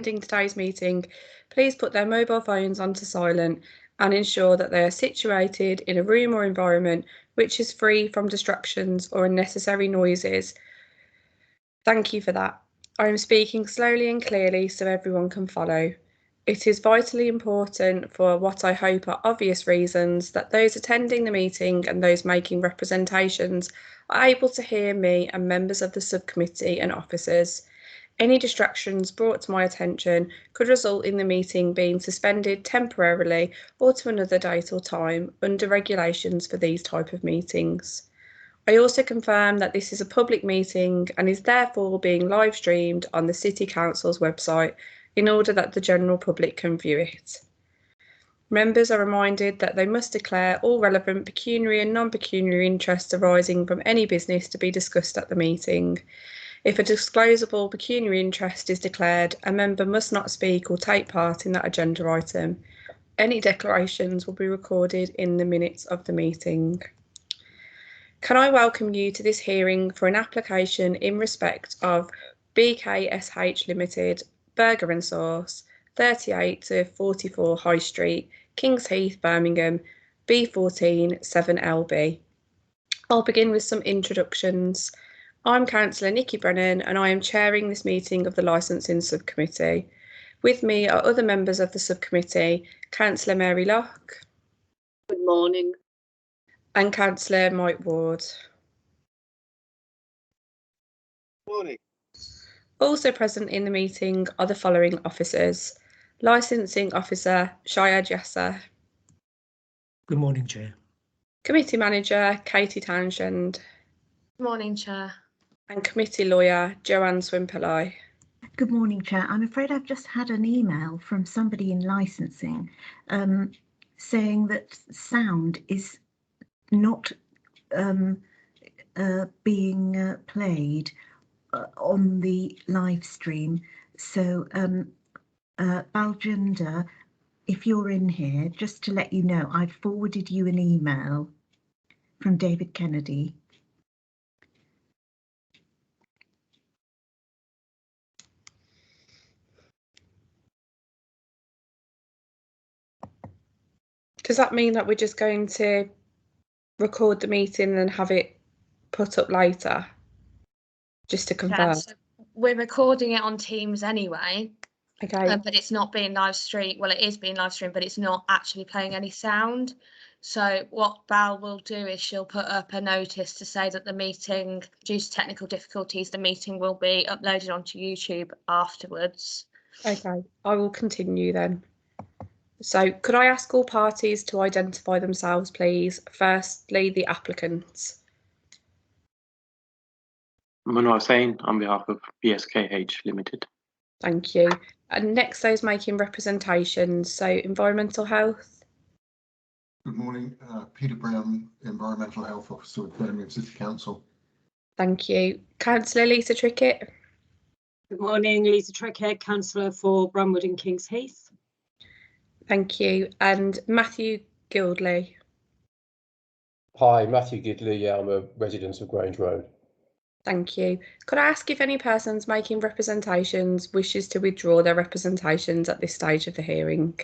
attending today's meeting, please put their mobile phones onto silent and ensure that they are situated in a room or environment which is free from distractions or unnecessary noises. Thank you for that. I am speaking slowly and clearly so everyone can follow. It is vitally important, for what I hope are obvious reasons, that those attending the meeting and those making representations are able to hear me and members of the subcommittee and officers. Any distractions brought to my attention could result in the meeting being suspended temporarily or to another date or time under regulations for these type of meetings. I also confirm that this is a public meeting and is therefore being live streamed on the City Council's website in order that the general public can view it. Members are reminded that they must declare all relevant pecuniary and non-pecuniary interests arising from any business to be discussed at the meeting. If a disclosable pecuniary interest is declared, a member must not speak or take part in that agenda item. Any declarations will be recorded in the minutes of the meeting. Can I welcome you to this hearing for an application in respect of BKSH Limited, Burger and Sauce, 38 to 44 High Street, Kings Heath, Birmingham, B14 7LB. I'll begin with some introductions. I'm Councillor Nikki Brennan and I am chairing this meeting of the Licensing Subcommittee. With me are other members of the subcommittee, Councillor Mary Locke. Good morning. And Councillor Mike Ward. Morning. Also present in the meeting are the following officers. Licensing Officer Shayad Yasser. Good morning, Chair. Committee Manager Katie Townshend. Good morning, Chair. And Committee Lawyer Joanne Swimpelai. Good morning, Chair. I'm afraid I've just had an email from somebody in licensing saying that sound is not being played on the live stream. So Baljinder, if you're in here, just to let you know, I've forwarded you an email from David Kennedy. Does that mean that we're just going to record the meeting and have it put up later? Just to confirm. Yeah, so we're recording it on Teams anyway. Okay. But it's not being live streamed. Well, it is being live streamed, but it's not actually playing any sound. So what Val will do is she'll put up a notice to say that the meeting, due to technical difficulties, the meeting will be uploaded onto YouTube afterwards. Okay, I will continue then. So could I ask all parties to identify themselves, please? Firstly, the applicants. Hussain on behalf of BSKH Limited. Thank you. And next, those making representations. So environmental health. Good morning, Peter Brown, Environmental Health Officer with Birmingham City Council. Thank you. Councillor Lisa Trickett. Good morning, Lisa Trickett, Councillor for Bramwood and Kings Heath. Thank you. And Matthew Gildley. Hi, Matthew Gidley. I'm a resident of Grange Road. Thank you. Could I ask if any persons making representations wishes to withdraw their representations at this stage of the hearing?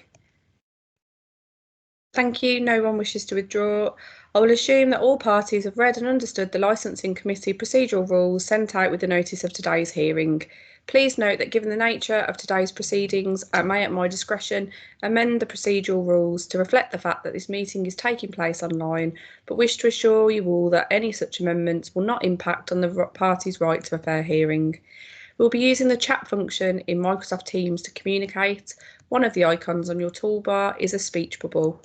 Thank you. No one wishes to withdraw. I will assume that all parties have read and understood the Licensing Committee procedural rules sent out with the notice of today's hearing. Please note that given the nature of today's proceedings, I may at my discretion amend the procedural rules to reflect the fact that this meeting is taking place online, but wish to assure you all that any such amendments will not impact on the party's right to a fair hearing. We'll be using the chat function in Microsoft Teams to communicate. One of the icons on your toolbar is a speech bubble.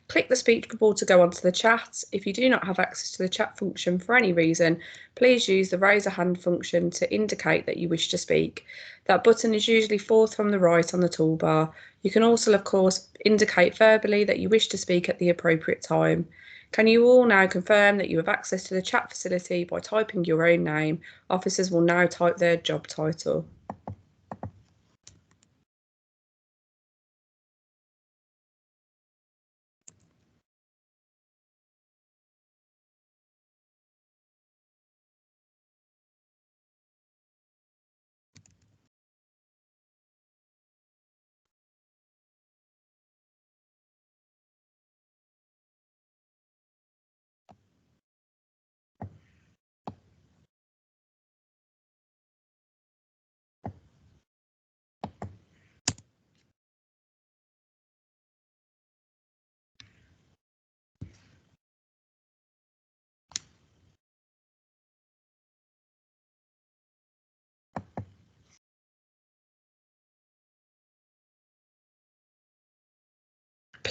Click the speech bubble to go onto the chat. If you do not have access to the chat function for any reason, please use the raise a hand function to indicate that you wish to speak. That button is usually fourth from the right on the toolbar. You can also, of course, indicate verbally that you wish to speak at the appropriate time. Can you all now confirm that you have access to the chat facility by typing your own name? Officers will now type their job title.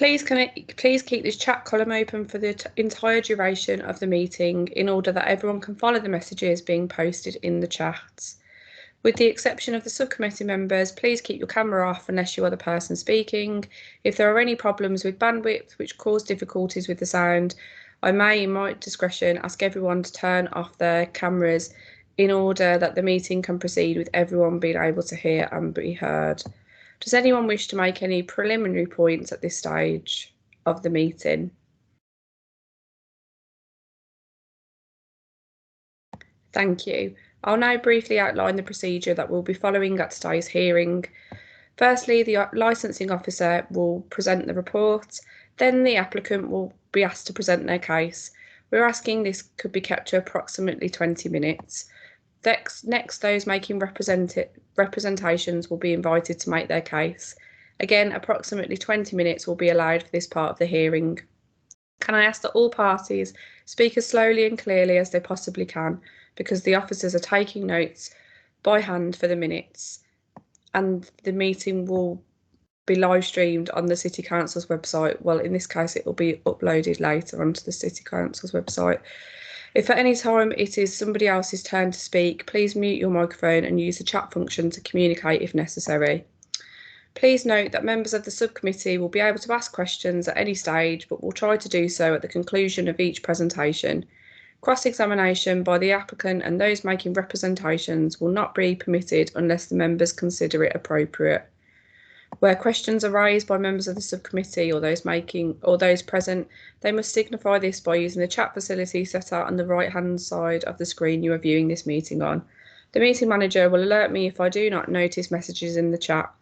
Please keep this chat column open for the entire duration of the meeting in order that everyone can follow the messages being posted in the chats. With the exception of the subcommittee members, please keep your camera off unless you are the person speaking. If there are any problems with bandwidth which cause difficulties with the sound, I may, in my discretion, ask everyone to turn off their cameras in order that the meeting can proceed with everyone being able to hear and be heard. Does anyone wish to make any preliminary points at this stage of the meeting? Thank you. I'll now briefly outline the procedure that we'll be following at today's hearing. Firstly, the licensing officer will present the report, then the applicant will be asked to present their case. We're asking this could be kept to approximately 20 minutes. Next, those making representations will be invited to make their case. Again, approximately 20 minutes will be allowed for this part of the hearing. Can I ask that all parties speak as slowly and clearly as they possibly can, because the officers are taking notes by hand for the minutes, and the meeting will be live streamed on the City Council's website. Well, in this case, it will be uploaded later onto the City Council's website. If at any time it is somebody else's turn to speak, please mute your microphone and use the chat function to communicate if necessary. Please note that members of the subcommittee will be able to ask questions at any stage, but will try to do so at the conclusion of each presentation. Cross-examination by the applicant and those making representations will not be permitted unless the members consider it appropriate. Where questions are raised by members of the subcommittee or those present, they must signify this by using the chat facility set out on the right-hand side of the screen you are viewing this meeting on. The meeting manager will alert me if I do not notice messages in the chat,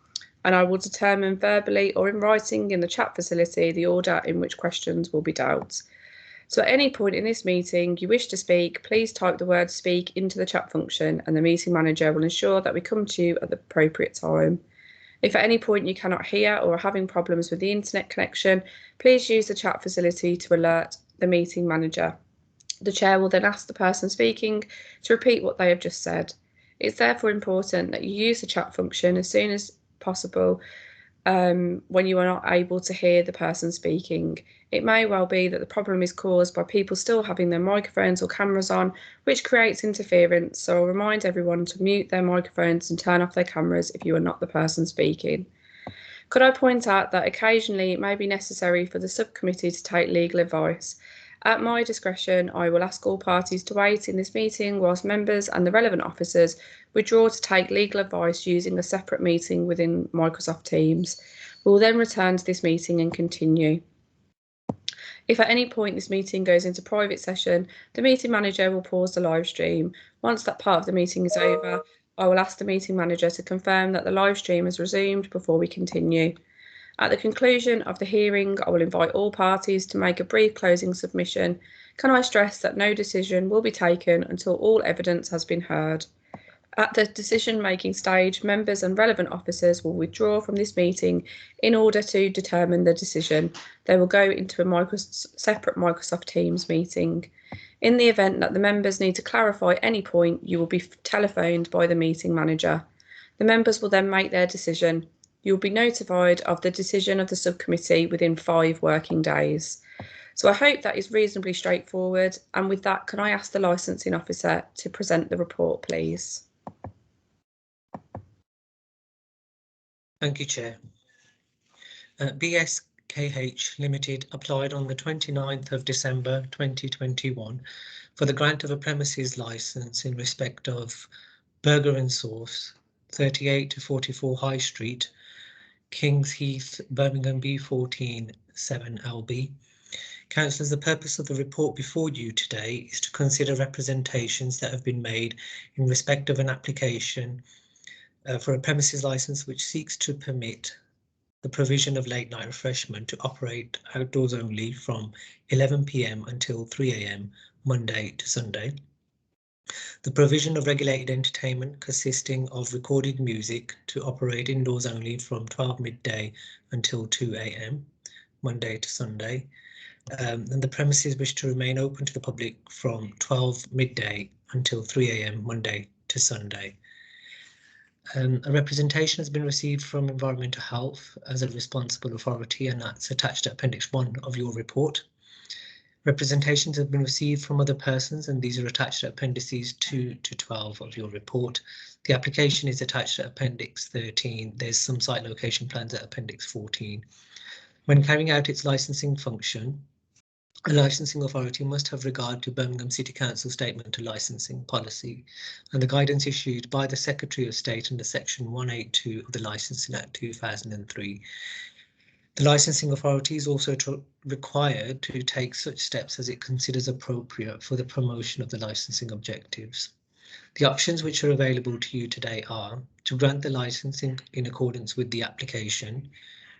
and I will determine verbally or in writing in the chat facility the order in which questions will be dealt. So at any point in this meeting you wish to speak, please type the word speak into the chat function and the meeting manager will ensure that we come to you at the appropriate time. If at any point you cannot hear or are having problems with the internet connection, please use the chat facility to alert the meeting manager. The chair will then ask the person speaking to repeat what they have just said. It's therefore important that you use the chat function as soon as possible when you are not able to hear the person speaking. It may well be that the problem is caused by people still having their microphones or cameras on, which creates interference, so I'll remind everyone to mute their microphones and turn off their cameras if you are not the person speaking. Could I point out that occasionally it may be necessary for the subcommittee to take legal advice. At my discretion, I will ask all parties to wait in this meeting whilst members and the relevant officers withdraw to take legal advice using a separate meeting within Microsoft Teams. We will then return to this meeting and continue. If at any point this meeting goes into private session, the meeting manager will pause the live stream. Once that part of the meeting is over, I will ask the meeting manager to confirm that the live stream has resumed before we continue. At the conclusion of the hearing, I will invite all parties to make a brief closing submission. Can I stress that no decision will be taken until all evidence has been heard? At the decision-making stage, members and relevant officers will withdraw from this meeting in order to determine the decision. They will go into a separate Microsoft Teams meeting. In the event that the members need to clarify any point, you will be telephoned by the meeting manager. The members will then make their decision. You will be notified of the decision of the subcommittee within 5 working days. So I hope that is reasonably straightforward. And with that, can I ask the licensing officer to present the report, please? Thank you, Chair. BSKH Limited applied on the 29th of December 2021 for the grant of a premises licence in respect of Burger and Sauce, 38 to 44 High Street, Kings Heath, Birmingham B14 7LB. Councillors, the purpose of the report before you today is to consider representations that have been made in respect of an application for a premises licence which seeks to permit the provision of late night refreshment to operate outdoors only from 11 PM until 3 AM Monday to Sunday. The provision of regulated entertainment consisting of recorded music to operate indoors only from 12 midday until 2 AM Monday to Sunday. And the premises wish to remain open to the public from 12 midday until 3 AM Monday to Sunday. A representation has been received from Environmental Health as a responsible authority, and that's attached to Appendix 1 of your report. Representations have been received from other persons, and these are attached to Appendices 2 to 12 of your report. The application is attached to Appendix 13. There's some site location plans at Appendix 14. When carrying out its licensing function, a licensing authority must have regard to Birmingham City Council Statement of Licensing Policy and the guidance issued by the Secretary of State under Section 182 of the Licensing Act 2003. The licensing authority is also required to take such steps as it considers appropriate for the promotion of the licensing objectives. The options which are available to you today are to grant the licensing in accordance with the application,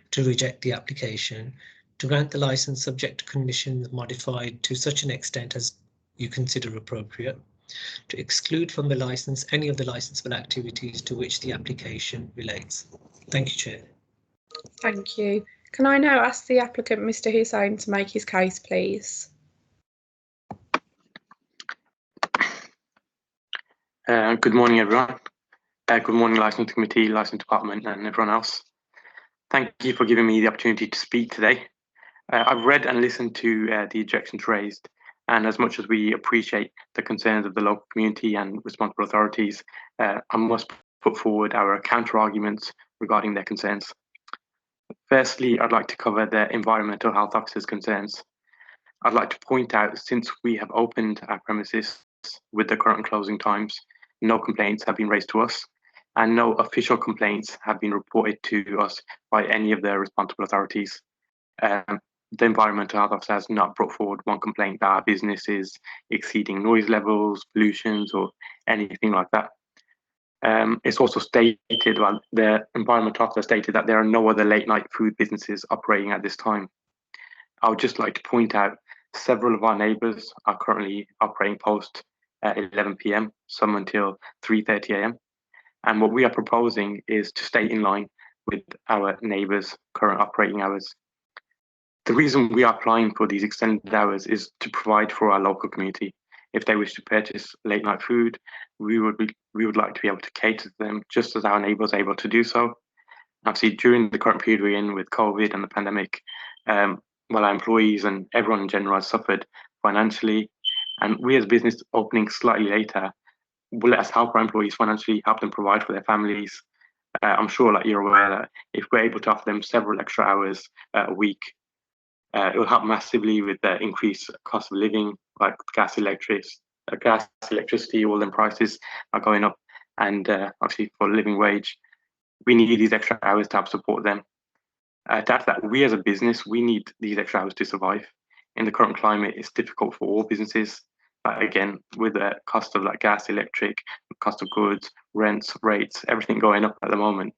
to reject the application, to grant the license subject to conditions modified to such an extent as you consider appropriate, to exclude from the license any of the licensable activities to which the application relates. Thank you, Chair. Thank you. Can I now ask the applicant, Mr. Hussain, to make his case, please? Good morning, everyone. Good morning, Licensing Committee, Licensing Department, and everyone else. Thank you for giving me the opportunity to speak today. I've read and listened to the objections raised, and as much as we appreciate the concerns of the local community and responsible authorities, I must put forward our counter-arguments regarding their concerns. Firstly, I'd like to cover the Environmental Health Officer's concerns. I'd like to point out, since we have opened our premises with the current closing times, no complaints have been raised to us, and no official complaints have been reported to us by any of the responsible authorities. The Environmental Health Officer has not brought forward one complaint that our business is exceeding noise levels, pollutions, or anything like that. It's also stated, well, the Environmental Officer stated that there are no other late night food businesses operating at this time. I would just like to point out several of our neighbours are currently operating post 11 p.m, some until 3:30 a.m. And what we are proposing is to stay in line with our neighbours' current operating hours. The reason we are applying for these extended hours is to provide for our local community. If they wish to purchase late night food, we would like to be able to cater to them just as our neighbours are able to do so. Obviously, during the current period we're in with COVID and the pandemic, well, our employees and everyone in general has suffered financially, and we as a business opening slightly later will let us help our employees financially, help them provide for their families. I'm sure, like, you're aware that if we're able to offer them several extra hours a week, it will help massively with the increased cost of living, like gas, electricity, all them prices are going up, and obviously for living wage, we need these extra hours to help support them. To add to that, we as a business, we need these extra hours to survive. In the current climate, it's difficult for all businesses. Again, with the cost of like gas, electric, cost of goods, rents, rates, everything going up at the moment,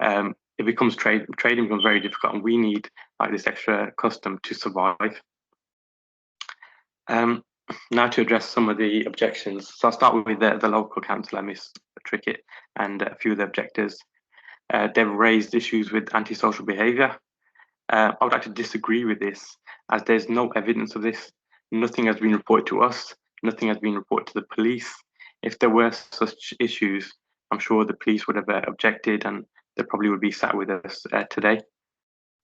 it becomes trading becomes very difficult, and we need like this extra custom to survive. Now to address some of the objections. So I'll start with the local councillor, Miss Trickett, and a few of the objectors. They've raised issues with antisocial behaviour. I would like to disagree with this, as there's no evidence of this. Nothing has been reported to us. Nothing has been reported to the police. If there were such issues, I'm sure the police would have objected, and they probably would be sat with us today.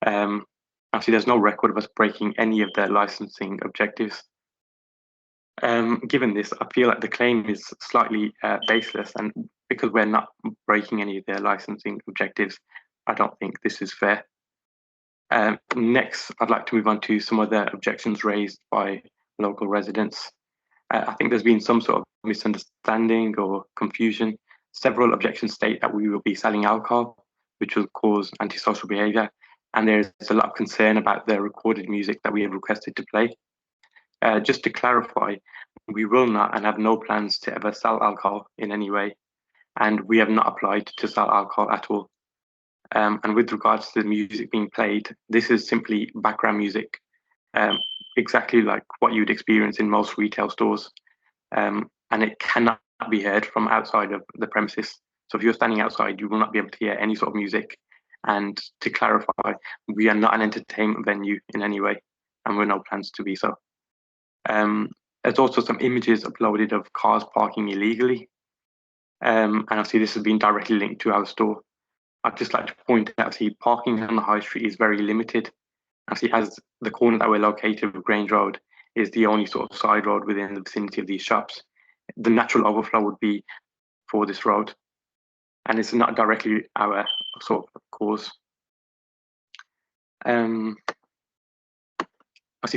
Actually, there's no record of us breaking any of their licensing objectives. Given this, I feel like the claim is slightly baseless, and because we're not breaking any of their licensing objectives, I don't think this is fair. Next, I'd like to move on to some of the objections raised by local residents. I think there's been some sort of misunderstanding or confusion. Several objections state that we will be selling alcohol, which will cause antisocial behaviour, and there's a lot of concern about the recorded music that we have requested to play. Just to clarify, we will not and have no plans to ever sell alcohol in any way, and we have not applied to sell alcohol at all. And with regards to the music being played, this is simply background music, exactly like what you'd experience in most retail stores, and it cannot be heard from outside of the premises. So if you're standing outside, you will not be able to hear any sort of music. And to clarify, we are not an entertainment venue in any way, and we're no plans to be so. There's also some images uploaded of cars parking illegally. and obviously this has been directly linked to our store. I'd just like to point out, see, parking on the high street is very limited. Actually, as the corner that we're located with Grange Road is the only sort of side road within the vicinity of these shops, the natural overflow would be for this road, and it's not directly our sort of cause. Obviously,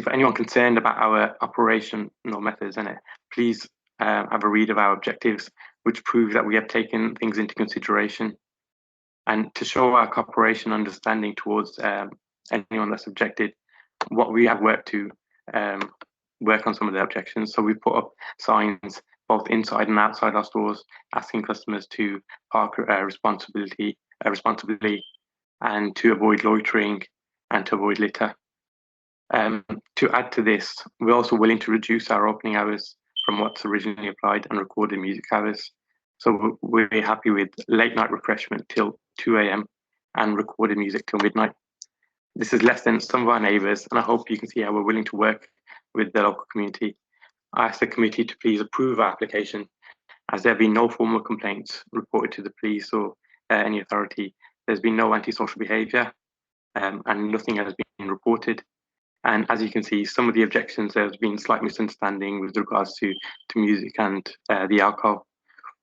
for anyone concerned about our operational methods, please have a read of our objectives, which prove that we have taken things into consideration. And to show our cooperation understanding towards anyone that's objected, what we have worked to work on some of the objections. So we put up signs both inside and outside our stores, asking customers to park responsibly and to avoid loitering and to avoid litter. To add to this, we're also willing to reduce our opening hours from what's originally applied and recorded music hours. So we're happy with late night refreshment till 2 a.m. and recorded music till midnight. This is less than some of our neighbours, and I hope you can see how we're willing to work with the local community. I ask the committee to please approve our application, as there have been no formal complaints reported to the police or any authority. There's been no antisocial behaviour, and nothing has been reported. And as you can see, some of the objections, there's been slight misunderstanding with regards to music and the alcohol.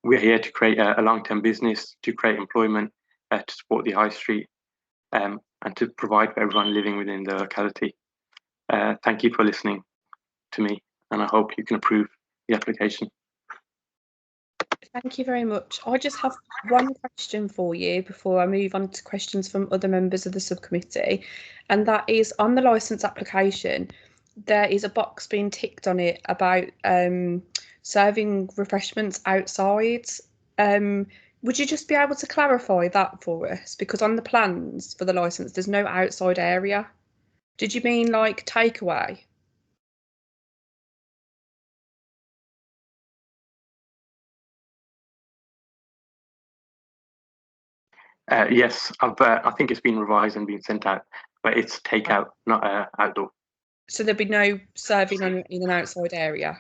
We're here to create a long-term business, to create employment, to support the high street, and to provide for everyone living within the locality. Thank you for listening to me, and I hope you can approve the application. Thank you very much. I just have one question for you before I move on to questions from other members of the subcommittee, and that is on the licence application, there is a box being ticked on it about serving refreshments outside. Would you just be able to clarify that for us? Because on the plans for the licence, there's no outside area. Did you mean like takeaway? Yes, I think it's been revised and been sent out, but it's takeout, not outdoor. So there'd be no serving in an outside area?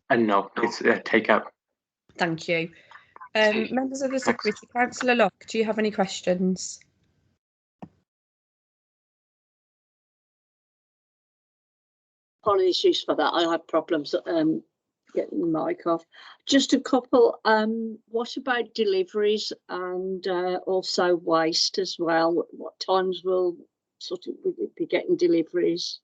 And no, it's takeout. Thank you. Members of the subcommittee, Councillor Locke, do you have any questions? Apologies for that. I have problems getting the mic off. Just a couple. What about deliveries and also waste as well? What times will it be getting deliveries?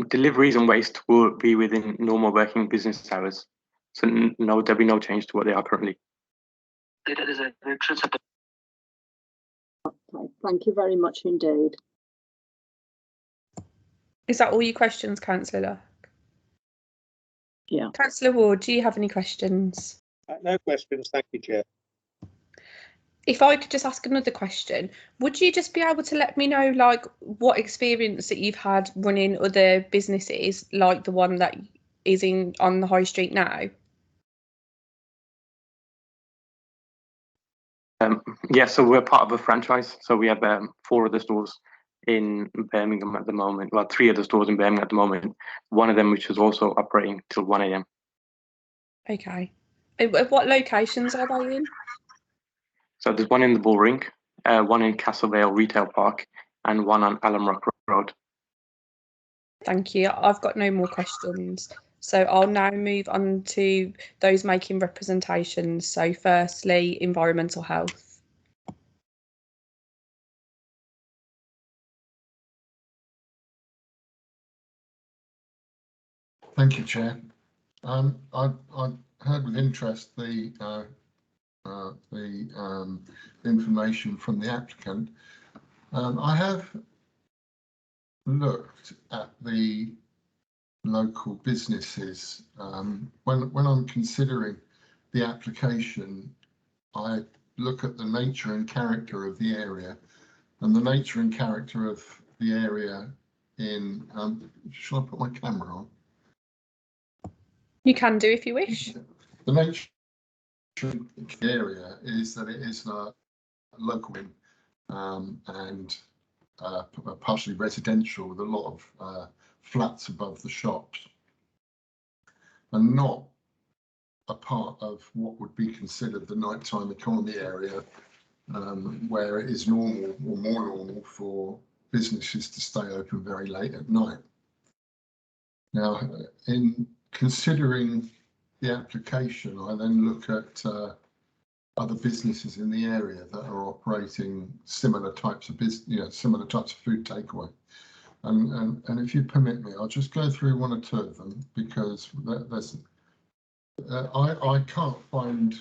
Deliveries and waste will be within normal working business hours, so no, there'll be no change to what they are currently. Okay, thank you very much indeed. Is that all your questions, Councillor? Yeah. Councillor Ward, do you have any questions? No questions, thank you, Chair. If I could just ask another question, would you just be able to let me know, like, what experience that you've had running other businesses, like the one that is on the high street now? Yeah, so we're part of a franchise. So we have 4 other stores in Birmingham at the moment. Well, 3 other stores in Birmingham at the moment. One of them which is also operating till 1 a.m. Okay. What locations are they in? So there's one in the Bullring, one in Castlevale Retail Park, and one on Alum Rock Road. Thank you. I've got no more questions. So I'll now move on to those making representations. So firstly, environmental health. Thank you, Chair. I heard with interest the information from the applicant. I have looked at the local businesses. When I'm considering the application, I look at the nature and character of the area, and the nature and character of the area in, shall I put my camera on? You can do if you wish. The nature of the area is that it is a local and partially residential with a lot of flats above the shops. and not a part of what would be considered the nighttime economy area, where it is normal or more normal for businesses to stay open very late at night. Now, in considering the application, I then look at other businesses in the area that are operating similar types of business, similar types of food takeaway. And if you permit me, I'll just go through one or two of them, because there's I can't find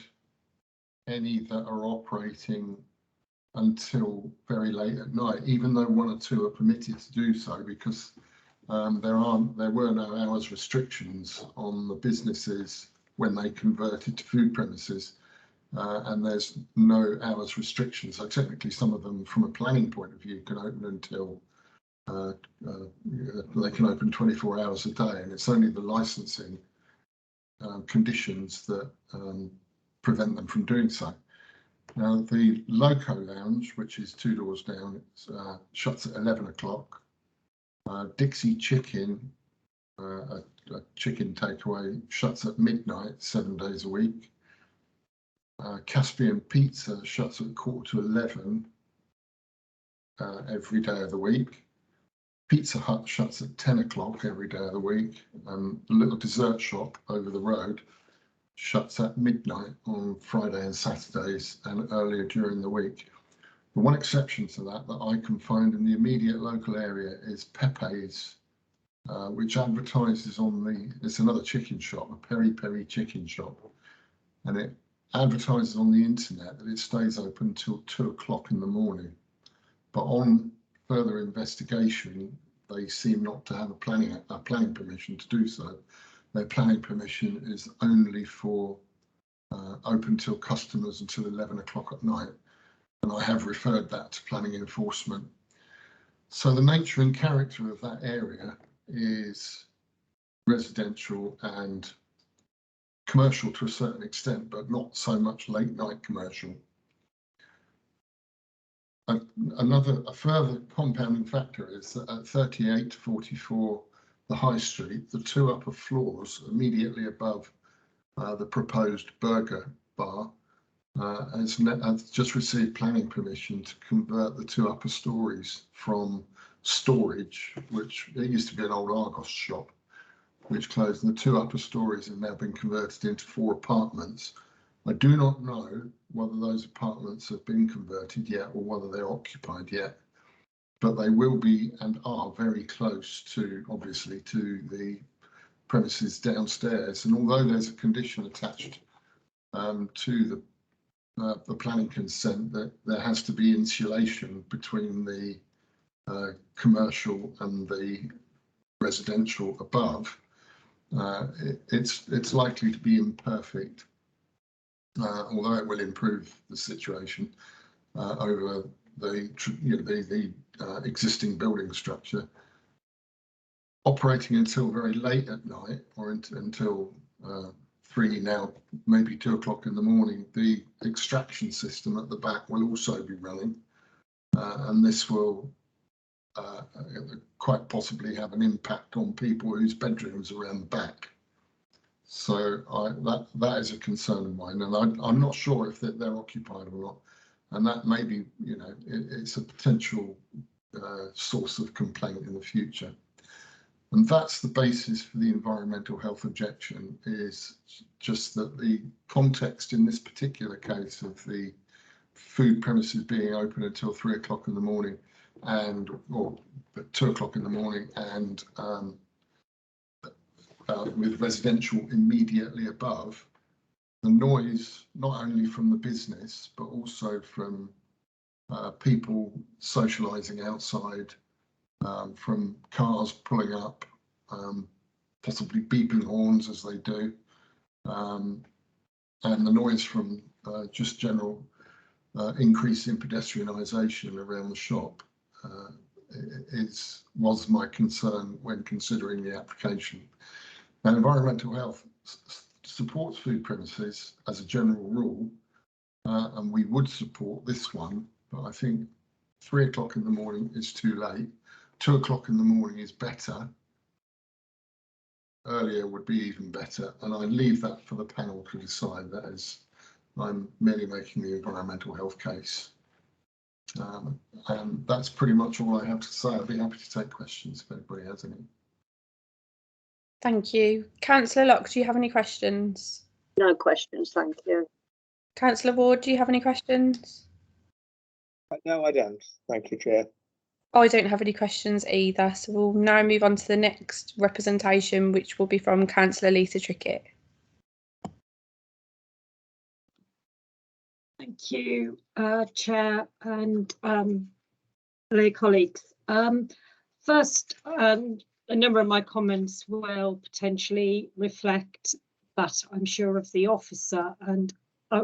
any that are operating until very late at night, even though one or two are permitted to do so, because there were no hours restrictions on the businesses when they converted to food premises, and there's no hours restrictions. So technically, some of them, from a planning point of view, can open until they can open 24 hours a day, and it's only the licensing conditions that prevent them from doing so. Now, the Loco Lounge, which is 2 doors down, shuts at 11 o'clock. Dixie Chicken, a chicken takeaway, shuts at midnight, 7 days a week. Caspian Pizza shuts at 11:15 every day of the week. Pizza Hut shuts at 10 o'clock every day of the week. The little dessert shop over the road shuts at midnight on Friday and Saturdays, and earlier during the week. The one exception to that I can find in the immediate local area is Pepe's, which advertises on it's another chicken shop, a peri-peri chicken shop, and it advertises on the internet that it stays open till 2 o'clock in the morning. But on further investigation, they seem not to have a planning permission to do so. Their planning permission is only for open till customers until 11 o'clock at night, and I have referred that to planning enforcement. So the nature and character of that area is residential and commercial to a certain extent, but not so much late night commercial. A further compounding factor is that at 38 to 44 the High Street, the 2 upper floors immediately above the proposed burger bar has just received planning permission to convert the 2 upper stories from storage, which it used to be an old Argos shop, which closed, and the 2 upper stories have now been converted into 4 apartments. I do not know whether those apartments have been converted yet or whether they're occupied yet, but they will be and are very close to, obviously, to the premises downstairs. And although there's a condition attached to the planning consent that there has to be insulation between the commercial and the residential above, it's likely to be imperfect, although it will improve the situation over the existing building structure. Operating until very late at night, or until 3, now maybe 2 o'clock in the morning, the extraction system at the back will also be running, and this will quite possibly have an impact on people whose bedrooms are around the back. So that is a concern of mine, and I'm not sure if they're occupied or not, and that may be, it's a potential source of complaint in the future. And that's the basis for the environmental health objection, is just that the context in this particular case of the food premises being open until 3 o'clock in the morning or 2 o'clock in the morning, and with residential immediately above, the noise, not only from the business, but also from people socialising outside, from cars pulling up, possibly beeping horns as they do, and the noise from just general increase in pedestrianisation around the shop was my concern when considering the application. Now, environmental health supports food premises as a general rule, and we would support this one, but I think 3 o'clock in the morning is too late. 2 o'clock in the morning is better, earlier would be even better. And I leave that for the panel to decide. That is, I'm merely making the environmental health case. And that's pretty much all I have to say. I'd be happy to take questions if anybody has any. Thank you. Councillor Locke, do you have any questions? No questions, thank you. Councillor Ward, do you have any questions? No, I don't. Thank you, Chair. I don't have any questions either, so we'll now move on to the next representation, which will be from Councillor Lisa Trickett. Thank you, Chair and fellow colleagues. First, a number of my comments will potentially reflect that I'm sure of the officer, and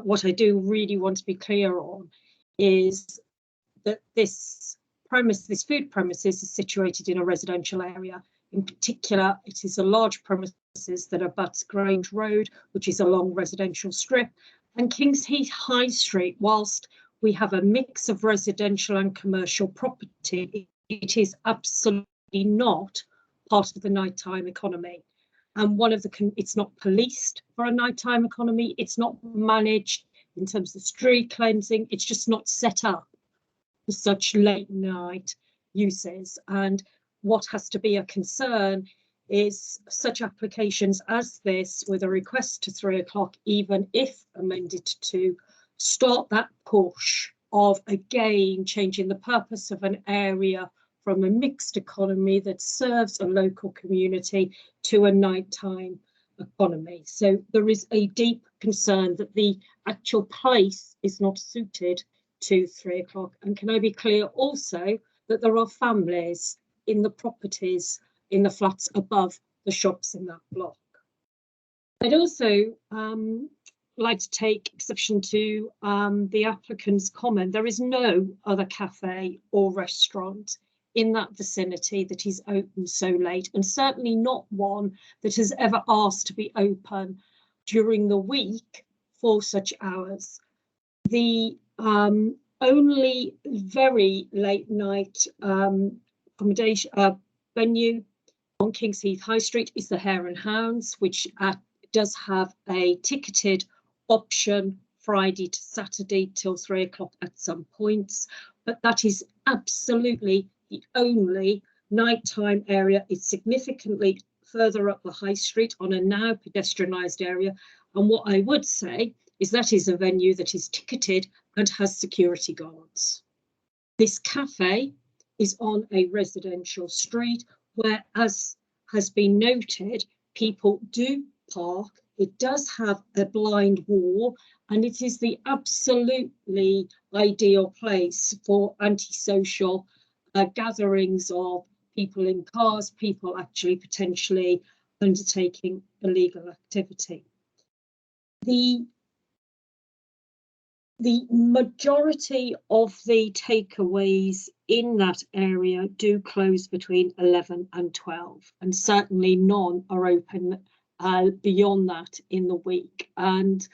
what I do really want to be clear on is that this food premises is situated in a residential area. In particular, it is a large premises that abuts Grange Road, which is a long residential strip, and Kings Heath High Street. Whilst we have a mix of residential and commercial property, it is absolutely not part of the nighttime economy. And it's not policed for a nighttime economy. It's not managed in terms of street cleansing. It's just not set up for such late night uses. And what has to be a concern is such applications as this, with a request to 3 o'clock, even if amended, to start that push of again changing the purpose of an area from a mixed economy that serves a local community to a nighttime economy. So there is a deep concern that the actual place is not suited to 3 o'clock. And can I be clear also that there are families in the properties in the flats above the shops in that block. I'd also like to take exception to the applicant's comment. There is no other cafe or restaurant in that vicinity that is open so late, and certainly not one that has ever asked to be open during the week for such hours. The only very late night accommodation venue on Kings Heath High Street is the Hare and Hounds, which does have a ticketed option Friday to Saturday till 3 o'clock at some points, but that is absolutely the only nighttime area. It's significantly further up the high street on a now pedestrianised area, and what I would say is that is a venue that is ticketed and has security guards. This cafe is on a residential street where, as has been noted, people do park. It does have a blind wall, and it is the absolutely ideal place for antisocial gatherings of people in cars, people actually potentially undertaking illegal activity. The majority of the takeaways in that area do close between 11 and 12, and certainly none are open beyond that in the week. And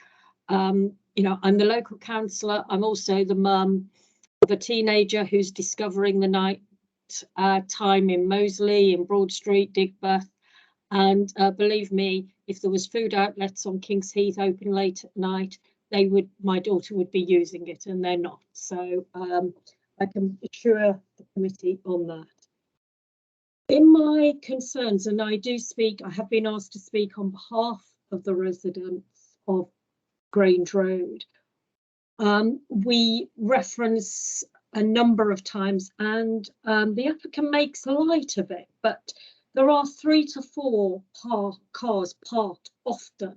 you know, I'm the local councillor. I'm also the mum of a teenager who's discovering the night time in Moseley, in Broad Street, Digbeth. And believe me, if there was food outlets on Kings Heath open late at night, my daughter would be using it, and they're not. So I can assure the committee on that. In my concerns, and I have been asked to speak on behalf of the residents of Grange Road. We reference a number of times, and the applicant makes light of it, but there are 3 to 4 cars parked often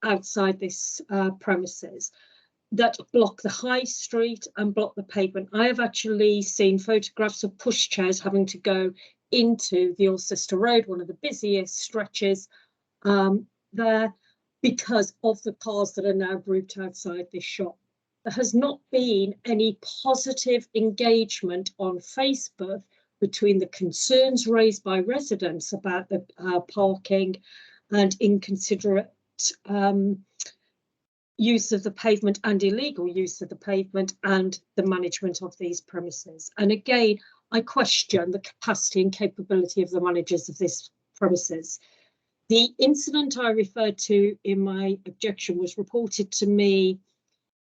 outside this premises that block the high street and block the pavement. I have actually seen photographs of pushchairs having to go into the Alcester Road, one of the busiest stretches there, because of the cars that are now grouped outside this shop. There has not been any positive engagement on Facebook between the concerns raised by residents about the parking and inconsiderate use of the pavement and illegal use of the pavement and the management of these premises. And again, I question the capacity and capability of the managers of this premises. The incident I referred to in my objection was reported to me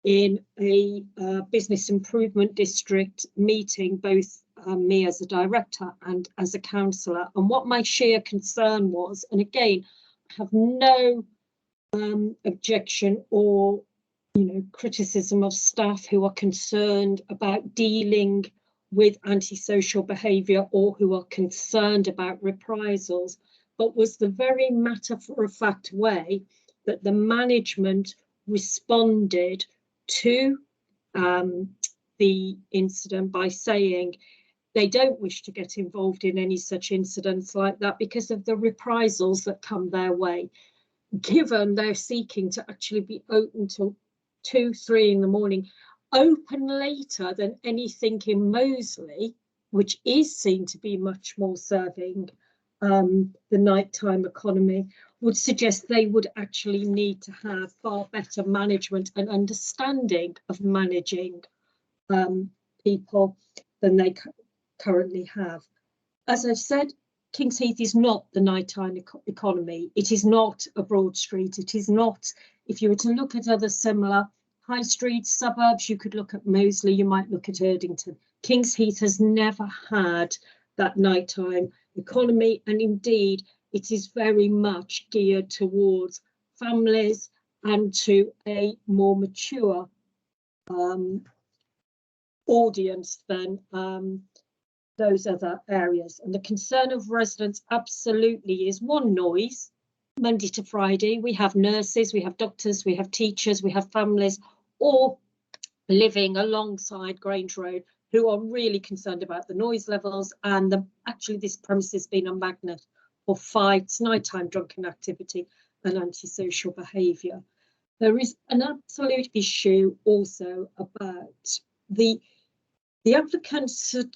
in a business improvement district meeting, both me as a director and as a councillor. And what my sheer concern was, and again, I have no objection or criticism of staff who are concerned about dealing with antisocial behaviour or who are concerned about reprisals, but was the very matter-of-fact way that the management responded to the incident by saying they don't wish to get involved in any such incidents like that because of the reprisals that come their way, given they're seeking to actually be open till 2, 3 in the morning, open later than anything in Moseley, which is seen to be much more serving the nighttime economy, would suggest they would actually need to have far better management and understanding of managing people than they currently have. As I've said, Kings Heath is not the nighttime economy. It is not a broad street. It is not, if you were to look at other similar high streets, suburbs, you could look at Moseley, you might look at Erdington. Kings Heath has never had that nighttime economy, and indeed it is very much geared towards families and to a more mature audience than those other areas. And the concern of residents absolutely is one, noise. Monday to Friday, we have nurses, we have doctors, we have teachers, we have families all living alongside Grange Road who are really concerned about the noise levels, and actually this premise has been a magnet for fights, nighttime drunken activity and antisocial behaviour. There is an absolute issue also about the applicant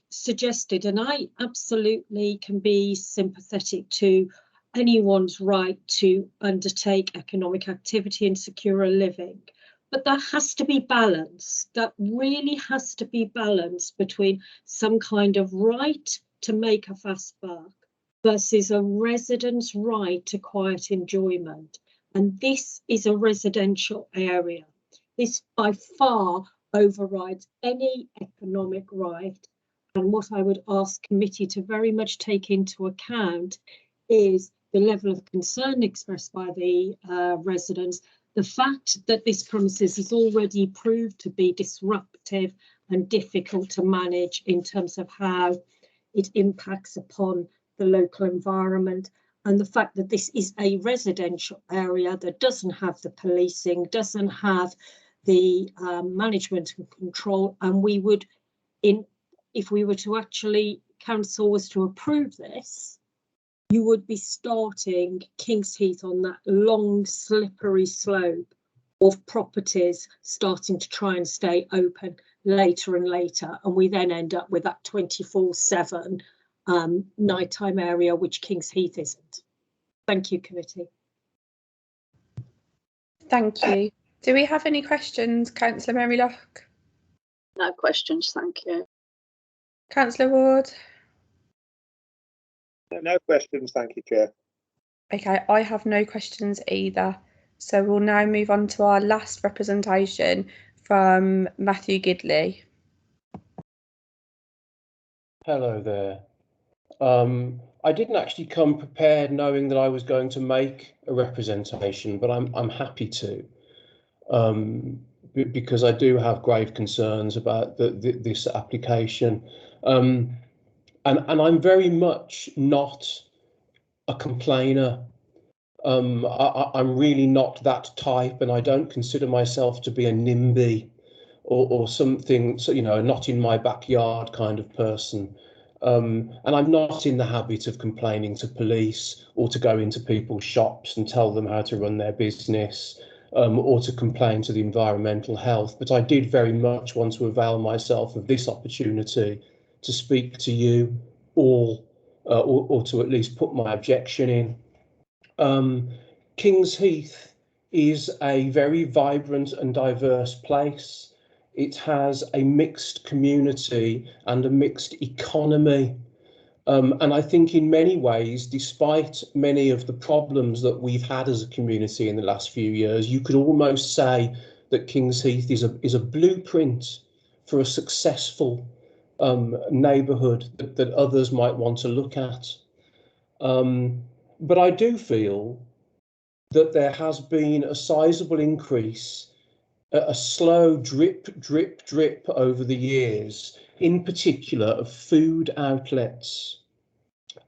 suggested, and I absolutely can be sympathetic to anyone's right to undertake economic activity and secure a living, but there has to be balance. That really has to be balance between some kind of right to make a fast buck versus a resident's right to quiet enjoyment. And this is a residential area. This by far overrides any economic right. And what I would ask committee to very much take into account is the level of concern expressed by the residents, the fact that this premises has already proved to be disruptive and difficult to manage in terms of how it impacts upon the local environment, and the fact that this is a residential area that doesn't have the policing, doesn't have the management and control. And we would, if we were to actually, council was to approve this, you would be starting Kings Heath on that long slippery slope of properties starting to try and stay open later and later, and we then end up with that 24/7 nighttime area, which Kings Heath isn't. Thank you, committee. Thank you. Do we have any questions, Councillor Mary Locke? No questions, thank you. Councillor Ward? No questions, thank you, Chair. Okay, I have no questions either. So we'll now move on to our last representation from Matthew Gidley. Hello there. I didn't actually come prepared knowing that I was going to make a representation, but I'm happy to, because I do have grave concerns about this application, and I'm very much not a complainer. I'm really not that type, and I don't consider myself to be a NIMBY or something, so, not in my backyard kind of person. And I'm not in the habit of complaining to police or to go into people's shops and tell them how to run their business, or to complain to the environmental health. But I did very much want to avail myself of this opportunity to speak to you all, or to at least put my objection in. Kings Heath is a very vibrant and diverse place. It has a mixed community and a mixed economy. And I think in many ways, despite many of the problems that we've had as a community in the last few years, you could almost say that Kings Heath is a blueprint for a successful neighbourhood that others might want to look at. But I do feel that there has been a sizable increase, a slow drip, drip, drip over the years, in particular of food outlets.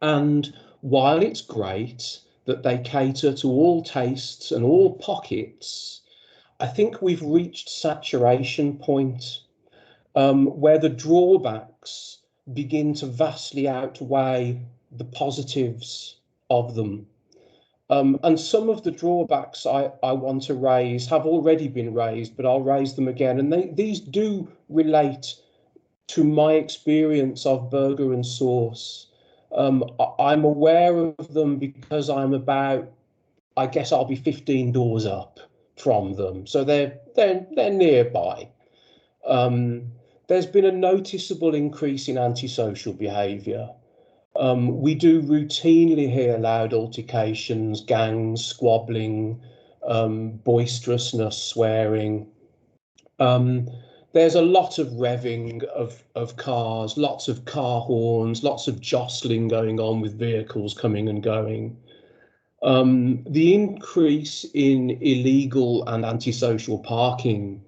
And while it's great that they cater to all tastes and all pockets, I think we've reached saturation point where the drawbacks begin to vastly outweigh the positives of them. And some of the drawbacks I want to raise have already been raised, but I'll raise them again. And these do relate to my experience of Burger and Sauce. I'm aware of them because I'm about, I guess I'll be 15 doors up from them. So they're nearby. There's been a noticeable increase in antisocial behaviour. We do routinely hear loud altercations, gangs, squabbling, boisterousness, swearing. There's a lot of revving of cars, lots of car horns, lots of jostling going on with vehicles coming and going. The increase in illegal and antisocial parking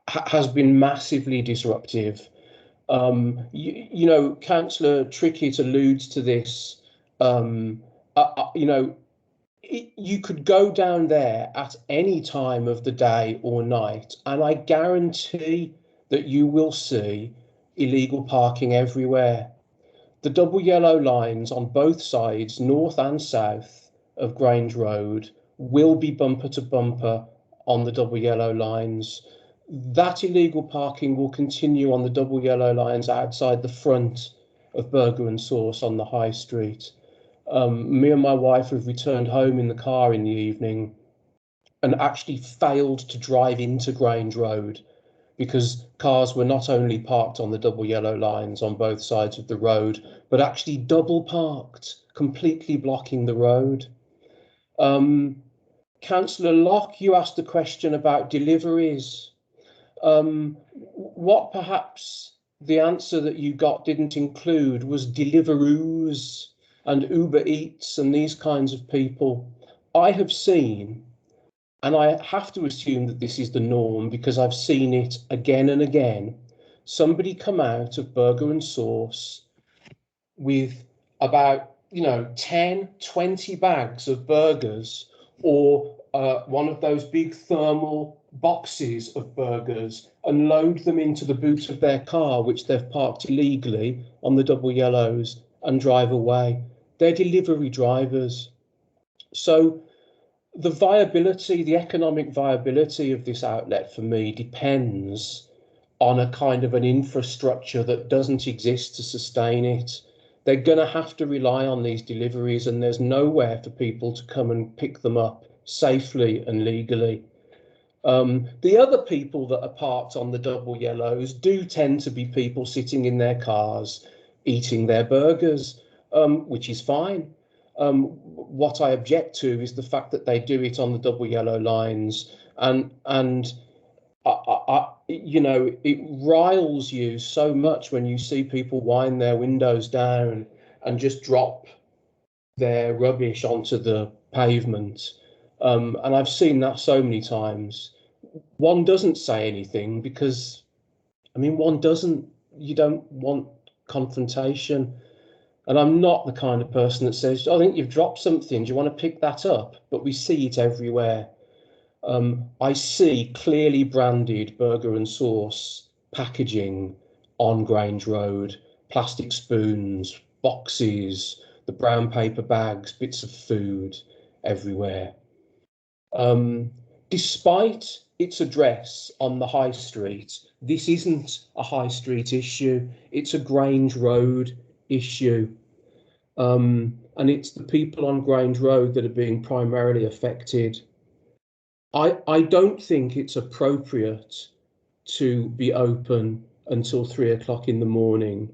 has been massively disruptive. You know, Councillor Trickett alludes to this. You know, you could go down there at any time of the day or night, and I guarantee that you will see illegal parking everywhere. The double yellow lines on both sides, north and south of Grange Road, will be bumper to bumper on the double yellow lines. That illegal parking will continue on the double yellow lines outside the front of Burger and Sauce on the High Street. Me and my wife have returned home in the car in the evening and actually failed to drive into Grange Road because cars were not only parked on the double yellow lines on both sides of the road, but actually double parked, completely blocking the road. Councillor Locke, you asked a question about deliveries. What perhaps the answer that you got didn't include was Deliveroos and Uber Eats and these kinds of people. I have seen, and I have to assume that this is the norm because I've seen it again and again, somebody come out of Burger and Sauce with about, 10, 20 bags of burgers or one of those big thermal boxes of burgers and load them into the boot of their car, which they've parked illegally on the double yellows, and drive away. They're delivery drivers. So the viability, the economic viability of this outlet for me depends on a kind of an infrastructure that doesn't exist to sustain it. They're going to have to rely on these deliveries, and there's nowhere for people to come and pick them up safely and legally. The other people that are parked on the double yellows do tend to be people sitting in their cars eating their burgers, which is fine. What I object to is the fact that they do it on the double yellow lines, and it riles you so much when you see people wind their windows down and just drop their rubbish onto the pavement. And I've seen that so many times. One doesn't say anything because, you don't want confrontation. And I'm not the kind of person that says, I think you've dropped something, do you want to pick that up? But we see it everywhere. I see clearly branded Burger and Sauce packaging on Grange Road, plastic spoons, boxes, the brown paper bags, bits of food everywhere. Despite its address on the High Street, this isn't a High Street issue, it's a Grange Road issue. And it's the people on Grange Road that are being primarily affected. I don't think it's appropriate to be open until 3 o'clock in the morning.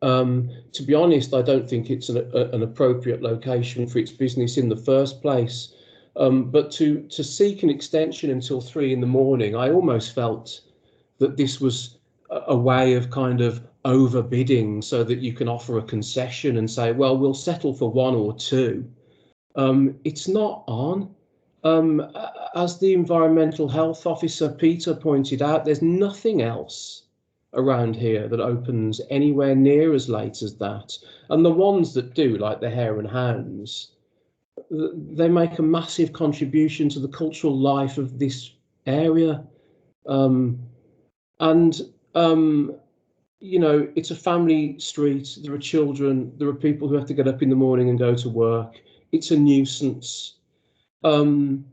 To be honest, I don't think it's an appropriate location for its business in the first place. But to seek an extension until 3 in the morning, I almost felt that this was a way of kind of overbidding so that you can offer a concession and say, well, we'll settle for 1 or 2. It's not on. As the environmental health officer, Peter, pointed out, there's nothing else around here that opens anywhere near as late as that. And the ones that do, like the Hare and Hounds, they make a massive contribution to the cultural life of this area. You know, it's a family street. There are children. There are people who have to get up in the morning and go to work. It's a nuisance. The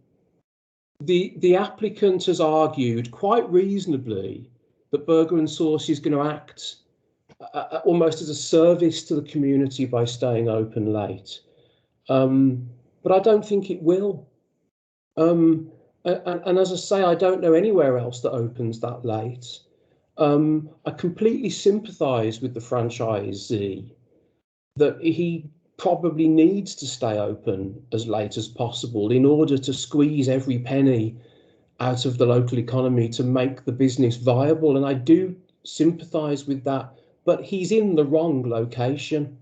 applicant has argued quite reasonably that Burger and Sauce is going to act almost as a service to the community by staying open late. But I don't think it will. And as I say, I don't know anywhere else that opens that late. I completely sympathise with the franchisee that he probably needs to stay open as late as possible in order to squeeze every penny out of the local economy to make the business viable. And I do sympathise with that, but he's in the wrong location.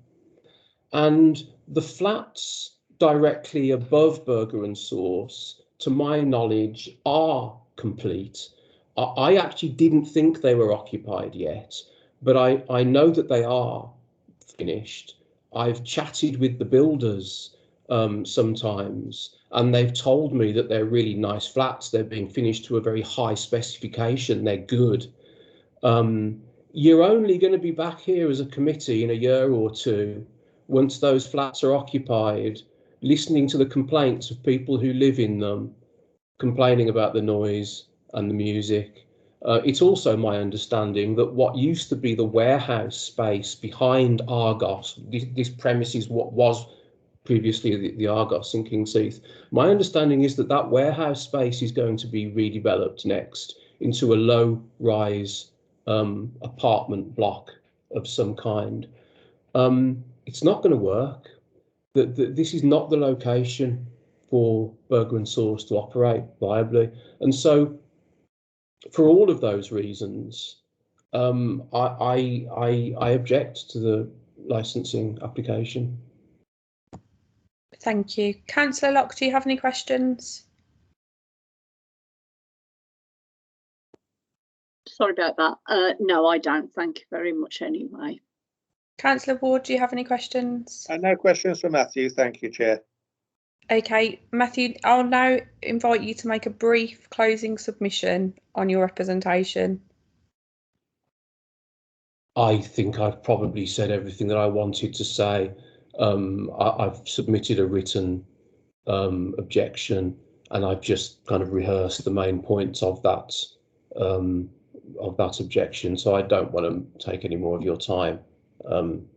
And the flats directly above Burger and Sauce, to my knowledge, are complete. I actually didn't think they were occupied yet, but I know that they are finished. I've chatted with the builders sometimes, and they've told me that they're really nice flats. They're being finished to a very high specification. They're good. You're only going to be back here as a committee in a year or two, once those flats are occupied, listening to the complaints of people who live in them, complaining about the noise and the music. It's also my understanding that what used to be the warehouse space behind Argos, this premise is what was previously the Argos in King's Heath. My understanding is that that warehouse space is going to be redeveloped next into a low-rise apartment block of some kind. It's not going to work. This is not the location for Burger and Sauce to operate viably. And so for all of those reasons, I object to the licensing application. Thank you. Councillor Locke, do you have any questions? Sorry about that. No, I don't. Thank you very much anyway. Councillor Ward, do you have any questions? No questions for Matthew. Thank you, Chair. Okay, Matthew, I'll now invite you to make a brief closing submission on your representation. I think I've probably said everything that I wanted to say. I've submitted a written objection, and I've just kind of rehearsed the main points of that objection. So I don't want to take any more of your time,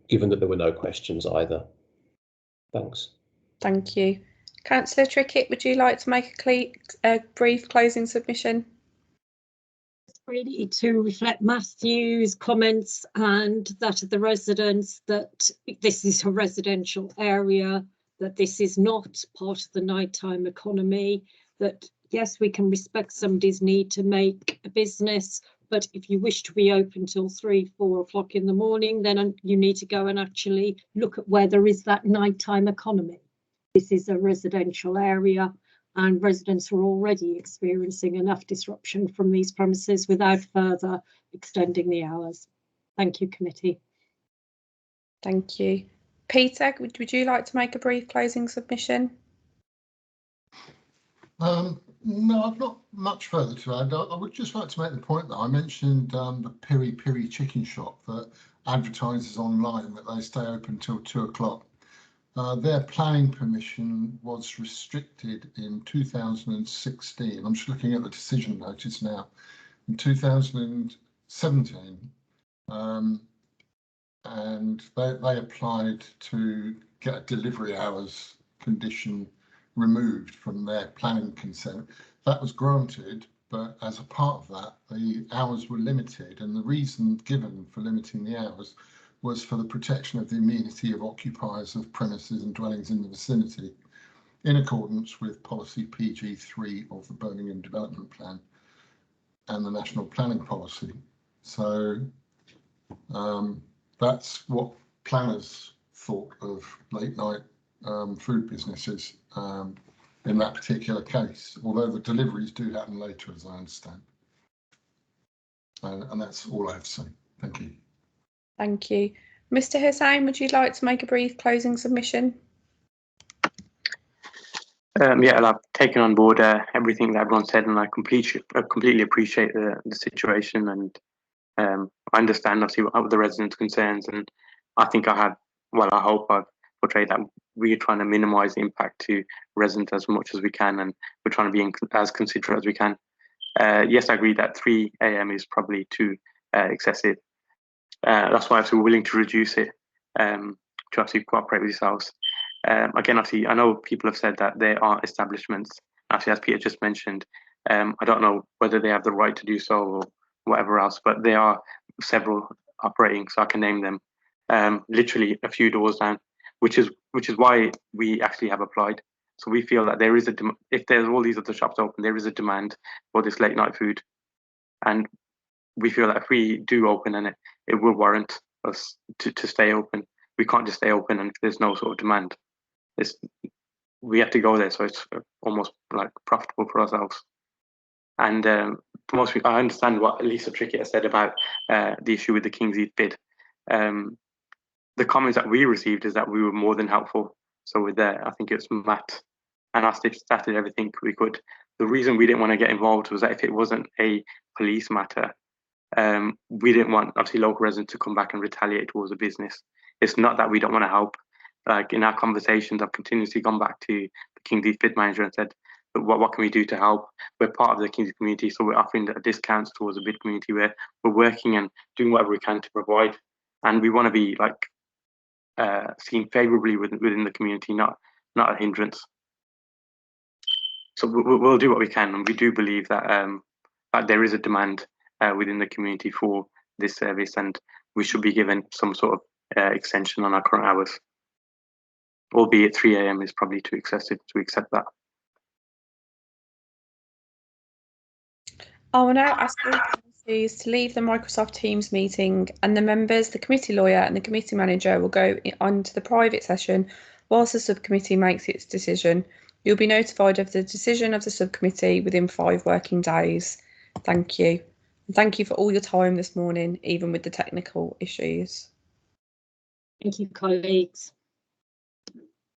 given that there were no questions either. Thanks. Thank you. Councillor Trickett, would you like to make a brief closing submission? Really to reflect Matthew's comments and that of the residents, that this is a residential area, that this is not part of the nighttime economy, that yes, we can respect somebody's need to make a business, but if you wish to be open till 3, 4 o'clock in the morning, then you need to go and actually look at where there is that nighttime economy. This is a residential area, and residents are already experiencing enough disruption from these premises without further extending the hours. Thank you, committee. Thank you. Peter, would you like to make a brief closing submission? No, I've not much further to add. I would just like to make the point that I mentioned the Piri Piri chicken shop that advertises online that they stay open till 2 o'clock. Their planning permission was restricted in 2016. I'm just looking at the decision notice now. In 2017, and they applied to get a delivery hours condition removed from their planning consent. That was granted, but as a part of that, the hours were limited, and the reason given for limiting the hours was for the protection of the amenity of occupiers of premises and dwellings in the vicinity, in accordance with policy PG3 of the Birmingham Development Plan and the National Planning Policy. So that's what planners thought of late night food businesses in that particular case, although the deliveries do happen later, as I understand. And that's all I have to say. Thank you. Thank you. Mr. Hussain, would you like to make a brief closing submission? Yeah, I've taken on board everything that everyone said, and I completely appreciate the situation, and I understand obviously the residents' concerns, and I think I hope I've portrayed that we're trying to minimise the impact to residents as much as we can, and we're trying to be as considerate as we can. Yes, I agree that 3 AM is probably too excessive. That's why we're willing to reduce it to actually cooperate with yourselves. Again, obviously, I know people have said that there are establishments, actually, as Peter just mentioned, I don't know whether they have the right to do so or whatever else, but there are several operating, so I can name them, literally a few doors down, which is why we actually have applied. So we feel that there is if there's all these other shops open, there is a demand for this late night food, and we feel that if we do open, and it will warrant us to stay open. We can't just stay open and if there's no sort of demand. We have to go there, so it's almost like profitable for ourselves. And I understand what Lisa Trickett said about the issue with the King's Heath bid. The comments that we received is that we were more than helpful. So with that, I think it's Matt and us started everything we could. The reason we didn't want to get involved was that if it wasn't a police matter, we didn't want obviously local residents to come back and retaliate towards the business. It's not that we don't want to help. Like in our conversations, I've continuously gone back to the King's Heath bid manager and said, what can we do to help? We're part of the King's Heath community, so we're offering discounts towards the bid community where we're working and doing whatever we can to provide. And we want to be like seen favourably within the community, not a hindrance. So we'll do what we can, and we do believe that there is a demand within the community for this service, and we should be given some sort of extension on our current hours. Albeit 3 AM is probably too excessive to accept that. I will now ask all committees to leave the Microsoft Teams meeting, and the members, the committee lawyer and the committee manager will go on to the private session whilst the subcommittee makes its decision. You'll be notified of the decision of the subcommittee within 5 working days. Thank you. And thank you for all your time this morning, even with the technical issues. Thank you, colleagues.